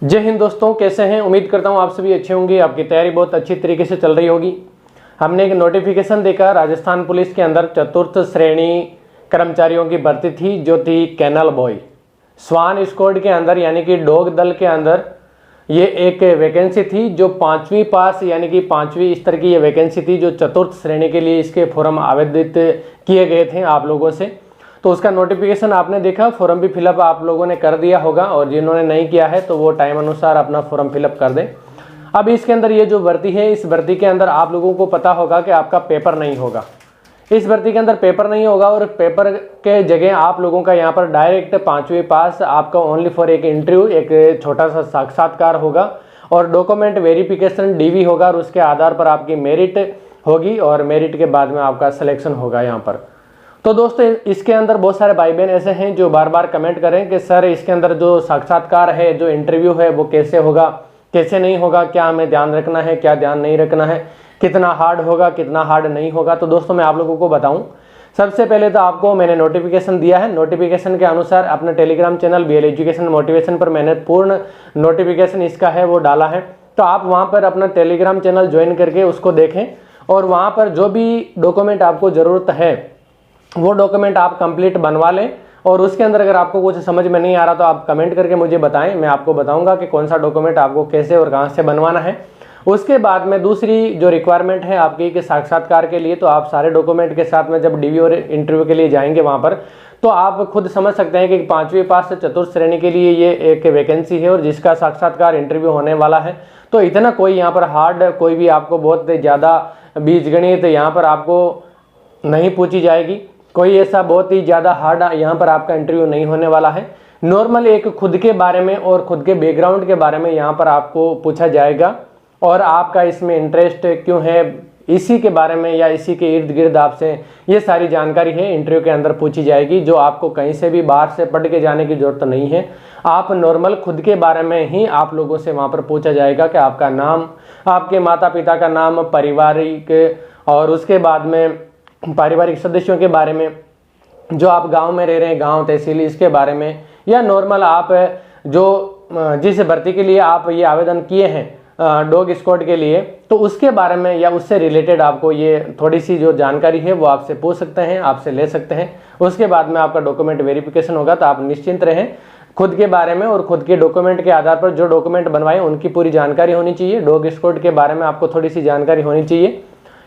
जय हिंद दोस्तों, कैसे हैं। उम्मीद करता हूं आप सभी अच्छे होंगे। आपकी तैयारी बहुत अच्छी तरीके से चल रही होगी। हमने एक नोटिफिकेशन देखा, राजस्थान पुलिस के अंदर चतुर्थ श्रेणी कर्मचारियों की भर्ती थी, जो थी कैनल बॉय स्वान स्क्वाड के अंदर, यानी कि डॉग दल के अंदर ये एक वैकेंसी थी जो 5वीं पास यानी कि 5वीं स्तर की ये वैकेंसी थी, जो चतुर्थ श्रेणी के लिए इसके फॉर्म आवेदित किए गए थे आप लोगों से। तो उसका नोटिफिकेशन आपने देखा, फॉर्म भी फिलअप आप लोगों ने कर दिया होगा, और जिन्होंने नहीं किया है तो वो टाइम अनुसार अपना फॉर्म फिलअप कर दें। अब इसके अंदर ये जो भर्ती है, इस भर्ती के अंदर आप लोगों को पता होगा कि आपका पेपर नहीं होगा। इस भर्ती के अंदर पेपर नहीं होगा, और पेपर के जगह आप लोगों का यहाँ पर डायरेक्ट 5वीं पास आपका ओनली फॉर एक इंटरव्यू, एक छोटा सा साक्षात्कार होगा, और डॉक्यूमेंट वेरिफिकेशन डीवी होगा, और उसके आधार पर आपकी मेरिट होगी, और मेरिट के बाद में आपका सिलेक्शन होगा यहाँ पर। तो दोस्तों, इसके अंदर बहुत सारे भाई बहन ऐसे हैं जो बार बार कमेंट करें कि सर इसके अंदर जो साक्षात्कार है, जो इंटरव्यू है, वो कैसे होगा, कैसे नहीं होगा, क्या हमें ध्यान रखना है, क्या ध्यान नहीं रखना है, कितना हार्ड होगा, कितना हार्ड नहीं होगा। तो दोस्तों, मैं आप लोगों को बताऊं, सबसे पहले तो आपको मैंने नोटिफिकेशन दिया है। नोटिफिकेशन के अनुसार अपने Telegram channel BL education motivation पर मैंने पूर्ण नोटिफिकेशन इसका है वो डाला है। तो आप वहाँ पर अपना टेलीग्राम चैनल ज्वाइन करके उसको देखें, और वहाँ पर जो भी डॉक्यूमेंट आपको ज़रूरत है वो डॉक्यूमेंट आप कंप्लीट बनवा लें। और उसके अंदर अगर आपको कुछ समझ में नहीं आ रहा तो आप कमेंट करके मुझे बताएं, मैं आपको बताऊंगा कि कौन सा डॉक्यूमेंट आपको कैसे और कहां से बनवाना है। उसके बाद में दूसरी जो रिक्वायरमेंट है आपकी कि साक्षात्कार के लिए, तो आप सारे डॉक्यूमेंट के साथ में जब डीवी और इंटरव्यू के लिए जाएंगे वहां पर, तो आप खुद समझ सकते हैं कि 5वीं पास से चतुर्थ श्रेणी के लिए ये एक वैकेंसी है, और जिसका साक्षात्कार इंटरव्यू होने वाला है। तो इतना कोई यहाँ पर हार्ड, कोई भी आपको बहुत ज़्यादा बीजगणित यहाँ पर आपको नहीं पूछी जाएगी। कोई ऐसा बहुत ही ज़्यादा हार्ड यहाँ पर आपका इंटरव्यू नहीं होने वाला है। नॉर्मल एक खुद के बारे में और खुद के बैकग्राउंड के बारे में यहाँ पर आपको पूछा जाएगा, और आपका इसमें इंटरेस्ट क्यों है, इसी के बारे में या इसी के इर्द गिर्द आपसे ये सारी जानकारी है इंटरव्यू के अंदर पूछी जाएगी, जो आपको कहीं से भी बाहर से पढ़ के जाने की जरूरत नहीं है। आप नॉर्मल खुद के बारे में ही आप लोगों से वहाँ पर पूछा जाएगा कि आपका नाम, आपके माता पिता का नाम, पारिवारिक, और उसके बाद में पारिवारिक सदस्यों के बारे में, जो आप गांव में रह रहे हैं, गांव तहसील, इसके बारे में, या नॉर्मल आप जो जिस भर्ती के लिए आप ये आवेदन किए हैं डॉग स्क्वाड के लिए, तो उसके बारे में या उससे रिलेटेड आपको ये थोड़ी सी जो जानकारी है वो आपसे पूछ सकते हैं, आपसे ले सकते हैं। उसके बाद में आपका डॉक्यूमेंट वेरिफिकेशन होगा। तो आप निश्चिंत रहें, खुद के बारे में और खुद के डॉक्यूमेंट के आधार पर जो डॉक्यूमेंट बनवाएं उनकी पूरी जानकारी होनी चाहिए। डॉग स्क्वाड के बारे में आपको थोड़ी सी जानकारी होनी चाहिए,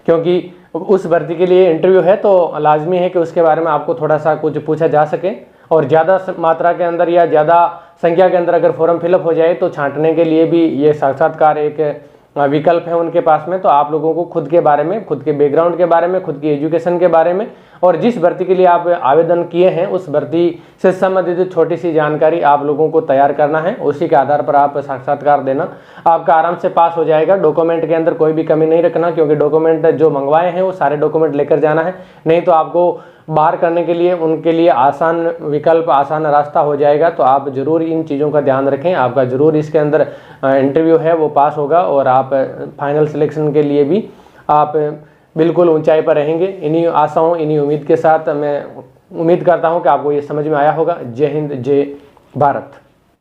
क्योंकि उस भर्ती के लिए इंटरव्यू है, तो लाजमी है कि उसके बारे में आपको थोड़ा सा कुछ पूछा जा सके। और ज़्यादा मात्रा के अंदर या ज़्यादा संख्या के अंदर अगर फॉर्म फिलअप हो जाए तो छांटने के लिए भी ये साक्षात्कार एक विकल्प है उनके पास में। तो आप लोगों को खुद के बारे में, खुद के बैकग्राउंड के बारे में, खुद की एजुकेशन के बारे में, और जिस भर्ती के लिए आप आवेदन किए हैं उस भर्ती से संबंधित छोटी सी जानकारी आप लोगों को तैयार करना है। उसी के आधार पर आप साक्षात्कार देना, आपका आराम से पास हो जाएगा। डॉक्यूमेंट के अंदर कोई भी कमी नहीं रखना, क्योंकि डॉक्यूमेंट जो मंगवाए हैं वो सारे डॉक्यूमेंट लेकर जाना है, नहीं तो आपको बाहर करने के लिए उनके लिए आसान विकल्प, आसान रास्ता हो जाएगा। तो आप जरूर इन चीज़ों का ध्यान रखें, आपका जरूर इसके अंदर इंटरव्यू है वो पास होगा, और आप फाइनल सिलेक्शन के लिए भी आप बिल्कुल ऊंचाई पर रहेंगे। इन्हीं आशाओं, इन्हीं उम्मीद के साथ मैं उम्मीद करता हूं कि आपको ये समझ में आया होगा। जय हिंद, जय भारत।